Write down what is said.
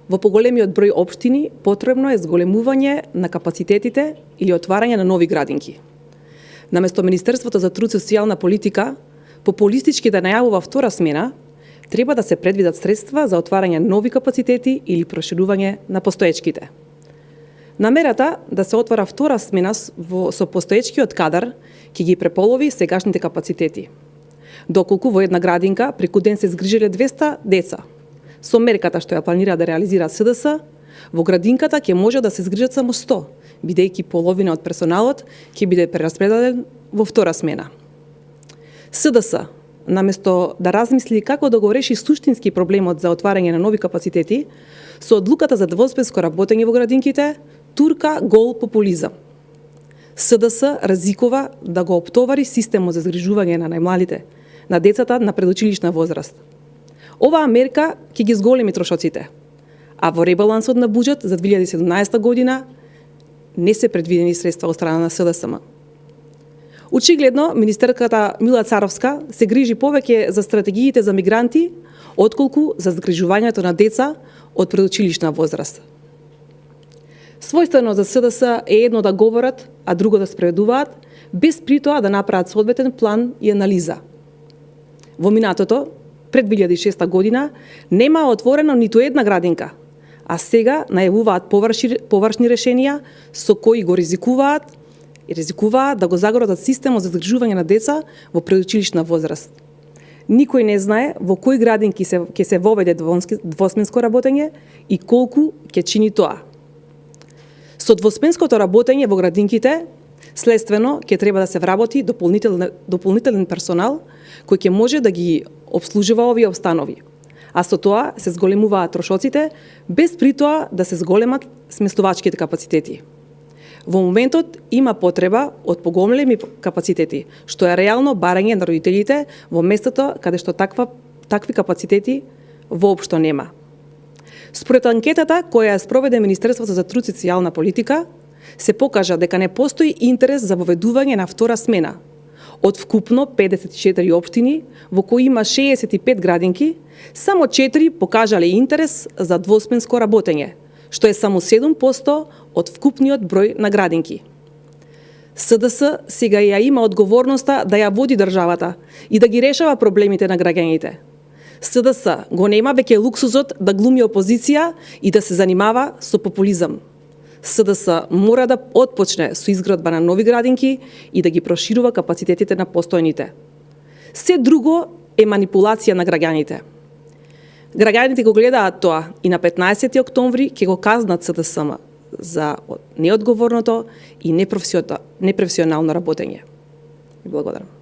Во поголемиот број општини потребно е зголемување на капацитетите или отварање на нови градинки. Наместо Министерството за труд и социјална политика популистички да најавува втора смена, треба да се предвидат средства за отварање нови капацитети или проширување на постоечките. Намерата да се отвара втора смена со постоечкиот кадар ќе ги преполови сегашните капацитети. Доколку во една градинка преку ден се згрижеле 200 деца. Со мерката што ја планира да реализира СДС, во градинката ќе може да се згрижат само 100, бидејќи половина од персоналот ќе биде прераспределен во втора смена. СДС, наместо да размисли како да го реши суштински проблемот за отварање на нови капацитети, со одлуката за двосменско работење во градинките, турка гол популизам. СДС ризикува да го оптовари системот за згрижување на најмладите, на децата на предучилишна возраст. Оваа мерка ќе ги зголеми трошоците, а во ребалансот на буџет за 2017 година не се предвидени средства од страна на СДСМ. Очигледно, министерката Мила Царовска се грижи повеќе за стратегиите за мигранти, отколку за згрижувањето на деца од предучилишна возраст. Својствено за СДС е едно да говорат, а друго да спроведуваат, без при тоа да направат соодветен план и анализа. Во минатото, пред 2006 година, нема отворено ниту една градинка, а сега најавуваат површни решенија со кои го ризикуваат да го загородат системот за згрижување на деца во предучилишна возраст. Никој не знае во кои градинки ќе се воведе двосменско работење и колку ќе чини тоа. Со двосменското работење во градинките, следствено ќе треба да се вработи дополнителен персонал кој ќе може да ги обслужува овие обстанови. А со тоа се зголемуваат трошоците, без при тоа да се зголемат сместувачките капацитети. Во моментот има потреба од поголеми капацитети, што е реално барање на родителите во местото каде што такви капацитети воопшто нема. Според анкетата која ја спроведе Министерството за труд и социјална политика, се покажа дека не постои интерес за воведување на втора смена. Од вкупно 54 општини, во кои има 65 градинки, само 4 покажале интерес за двосменско работење, што е само 7% од вкупниот број на градинки. СДС сега ја има одговорноста да ја води државата и да ги решава проблемите на граѓаните. СДС го нема веќе луксузот да глуми опозиција и да се занимава со популизам. СДС мора да отпочне со изградба на нови градинки и да ги проширува капацитетите на постојните. Се друго е манипулација на граѓаните. Граѓаните го гледаат тоа и на 15 октомври ќе го казнат СДСМ за неодговорното и непрофесионално работење. Благодарам.